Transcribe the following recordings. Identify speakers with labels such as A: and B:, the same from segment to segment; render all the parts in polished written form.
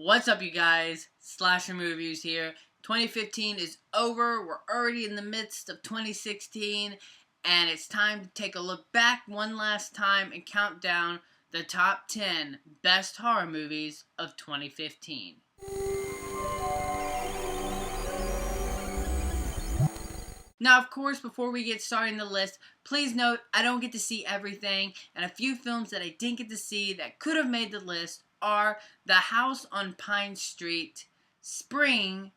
A: What's up, you guys? Slasher Movies here. 2015 is over. We're already in the midst of 2016, and it's time to take a look back one last time and count down the top 10 best horror movies of 2015. Now, of course, before we get started in the list, please note I don't get to see everything, and a few films that I didn't get to see that could have made the list are The House on Pine Street, Spring,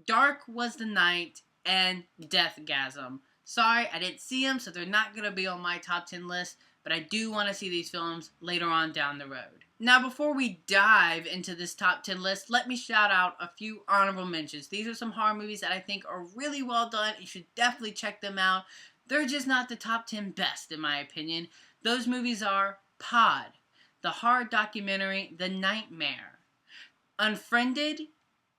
A: Dark Was the Night, and Deathgasm. Sorry, I didn't see them, so they're not going to be on my top 10 list, but I do want to see these films later on down the road. Now, before we dive into this top 10 list, let me shout out a few honorable mentions. These are some horror movies that I think are really well done. You should definitely check them out. They're just not the top 10 best, in my opinion. Those movies are Pod, the horror documentary The Nightmare, Unfriended,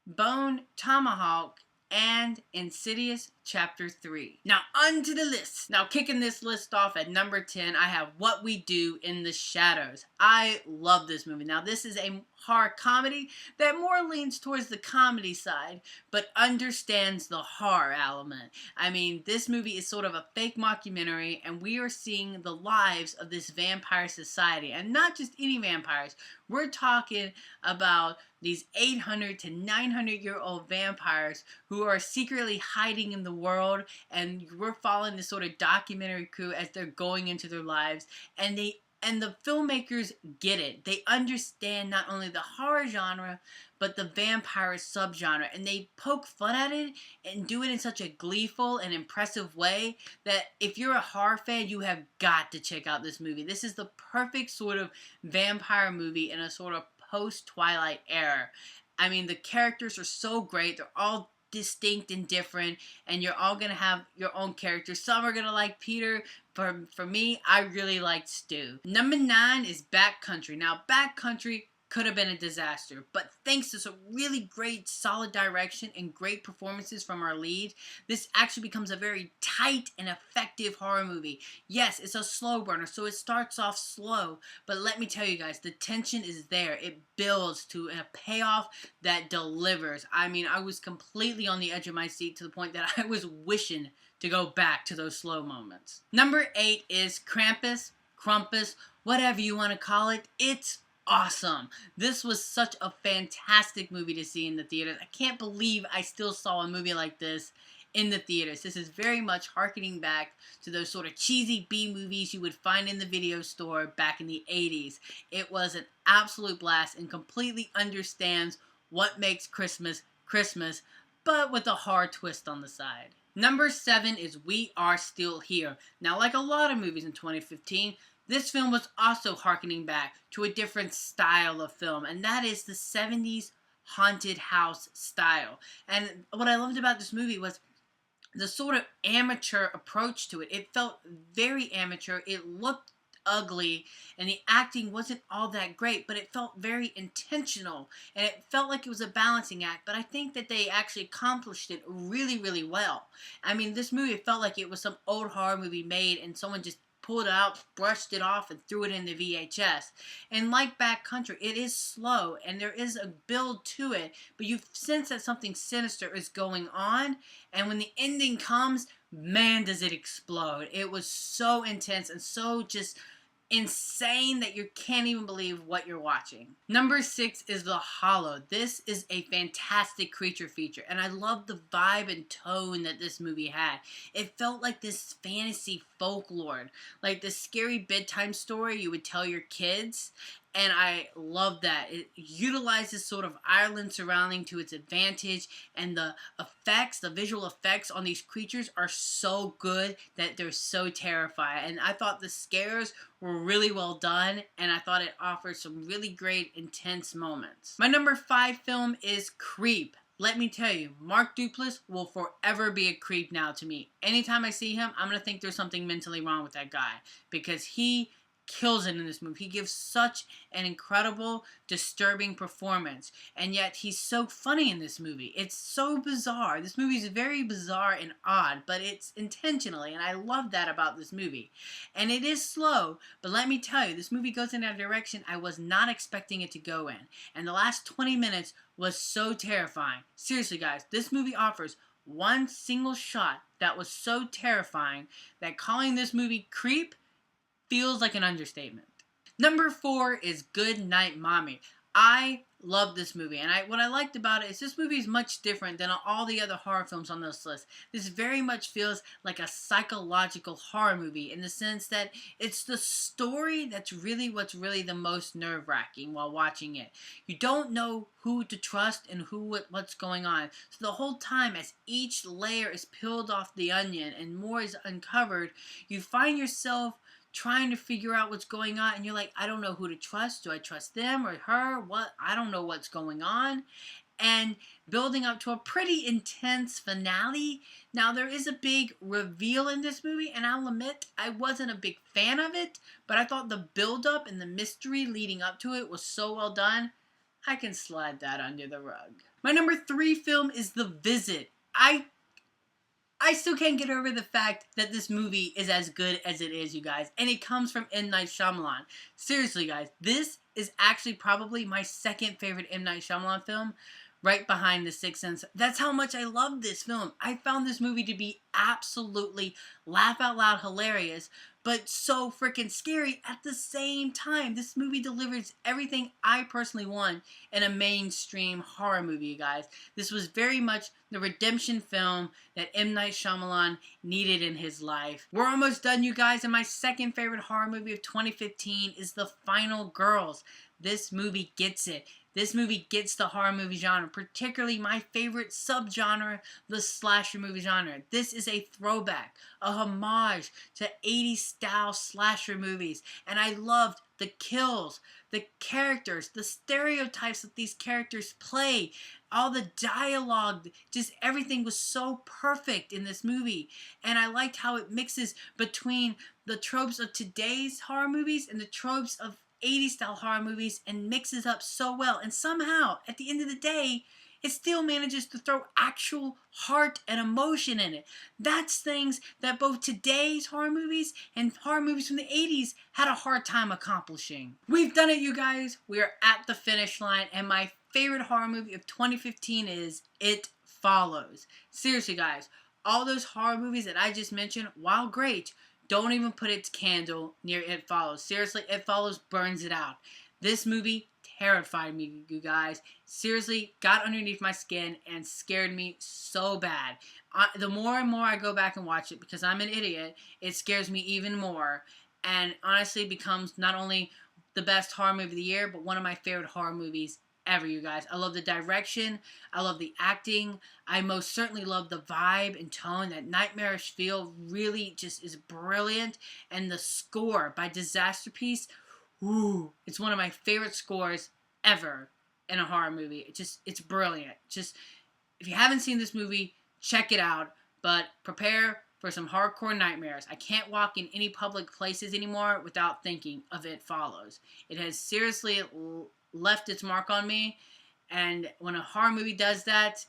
A: Bone Tomahawk, and Insidious Chapter 3. Now, onto the list. Now, kicking this list off at number 10, I have What We Do in the Shadows. I love this movie. Now, this is a horror comedy that more leans towards the comedy side, but understands the horror element. I mean, this movie is sort of a fake mockumentary, and we are seeing the lives of this vampire society. And not just any vampires. We're talking about these 800 to 900-year-old vampires who are secretly hiding in the world, and we're following this sort of documentary crew as they're going into their lives, and the filmmakers get it. They understand not only the horror genre, but the vampire subgenre, and they poke fun at it and do it in such a gleeful and impressive way that if you're a horror fan, you have got to check out this movie. This is the perfect sort of vampire movie in a sort of post-Twilight era. I mean, the characters are so great. They're all distinct and different, and you're all going to have your own characters. Some are going to like Peter. For me, I really liked Stu. Number 9 is Backcountry. Now, Backcountry could have been a disaster, but thanks to some really great, solid direction and great performances from our lead, this actually becomes a very tight and effective horror movie. Yes, it's a slow burner, so it starts off slow, but let me tell you guys, the tension is there. It builds to a payoff that delivers. I mean, I was completely on the edge of my seat to the point that I was wishing to go back to those slow moments. Number 8 is Krampus, whatever you want to call it. It's awesome. This was such a fantastic movie to see in the theaters. I can't believe I still saw a movie like this in the theaters. This is very much harkening back to those sort of cheesy B movies you would find in the video store back in the 80s. It was an absolute blast and completely understands what makes Christmas Christmas, but with a hard twist on the side. Number 7 is We Are Still Here. Now, like a lot of movies in 2015, this film was also harkening back to a different style of film, and that is the 70s haunted house style. And what I loved about this movie was the sort of amateur approach to it. It felt very amateur. It looked ugly, and the acting wasn't all that great, but it felt very intentional, and it felt like it was a balancing act. But I think that they actually accomplished it really, really well. I mean, this movie felt like it was some old horror movie made, and someone just pulled it out, brushed it off, and threw it in the VHS. And like Backcountry, it is slow, and there is a build to it, but you sense that something sinister is going on, and when the ending comes, man, does it explode. It was so intense and so just insane that you can't even believe what you're watching. Number 6 is The Hollow. This is a fantastic creature feature, and I love the vibe and tone that this movie had. It felt like this fantasy folklore, like the scary bedtime story you would tell your kids, and I love that. It utilizes sort of Ireland surrounding to its advantage, and the effects, the visual effects on these creatures are so good that they're so terrifying. And I thought the scares were really well done, and I thought it offered some really great, intense moments. My number 5 film is Creep. Let me tell you, Mark Duplass will forever be a creep now to me. Anytime I see him, I'm going to think there's something mentally wrong with that guy, because he kills it in this movie. He gives such an incredible, disturbing performance, and yet he's so funny in this movie. It's so bizarre. This movie is very bizarre and odd, but it's intentionally, and I love that about this movie. And it is slow, but let me tell you, this movie goes in a direction I was not expecting it to go in. And the last 20 minutes was so terrifying. Seriously, guys, this movie offers one single shot that was so terrifying that calling this movie creep feels like an understatement. Number 4 is Good Night Mommy. I love this movie, and what I liked about it is this movie is much different than all the other horror films on this list. This very much feels like a psychological horror movie in the sense that it's the story that's really what's really the most nerve-wracking while watching it. You don't know who to trust and what's going on. So the whole time, as each layer is peeled off the onion and more is uncovered, you find yourself trying to figure out what's going on, and you're like, I don't know who to trust. Do I trust them or her? What? I don't know what's going on. And building up to a pretty intense finale. Now, there is a big reveal in this movie, and I'll admit I wasn't a big fan of it, but I thought the build-up and the mystery leading up to it was so well done, I can slide that under the rug. My number 3 film is The Visit. I still can't get over the fact that this movie is as good as it is, you guys. And it comes from M. Night Shyamalan. Seriously, guys, this is actually probably my second favorite M. Night Shyamalan film, right behind The Sixth Sense. That's how much I love this film. I found this movie to be absolutely laugh-out-loud hilarious, but so freaking scary at the same time. This movie delivers everything I personally want in a mainstream horror movie, you guys. This was very much the redemption film that M. Night Shyamalan needed in his life. We're almost done, you guys, and my second favorite horror movie of 2015 is The Final Girls. This movie gets it. This movie gets the horror movie genre, particularly my favorite subgenre, the slasher movie genre. This is a throwback, a homage to 80s style slasher movies. And I loved the kills, the characters, the stereotypes that these characters play, all the dialogue, just everything was so perfect in this movie. And I liked how it mixes between the tropes of today's horror movies and the tropes of 80s style horror movies and mixes up so well. And somehow, at the end of the day, it still manages to throw actual heart and emotion in it. That's things that both today's horror movies and horror movies from the 80s had a hard time accomplishing. We've done it, you guys. We are at the finish line, and my favorite horror movie of 2015 is It Follows. Seriously, guys, all those horror movies that I just mentioned, while great, don't even put its candle near It Follows. Seriously, It Follows burns it out. This movie terrified me, you guys. Seriously, got underneath my skin and scared me so bad. The more and more I go back and watch it, because I'm an idiot, it scares me even more. And honestly, becomes not only the best horror movie of the year, but one of my favorite horror movies ever, you guys. I love the direction. I love the acting. I most certainly love the vibe and tone. That nightmarish feel really just is brilliant. And the score by Disasterpiece, ooh, it's one of my favorite scores ever in a horror movie. It's brilliant. Just, if you haven't seen this movie, check it out. But prepare for some hardcore nightmares. I can't walk in any public places anymore without thinking of It Follows. It has seriously left its mark on me, and when a horror movie does that,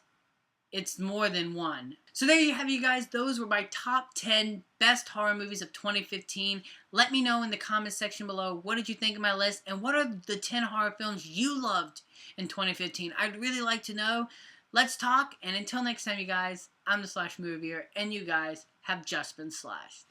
A: it's more than one. So there you have, you guys. Those were my top 10 best horror movies of 2015. Let me know in the comment section below, what did you think of my list, and what are the 10 horror films you loved in 2015? I'd really like to know. Let's talk, and until next time, you guys, I'm the Slash Movie Viewer, and you guys have just been slashed.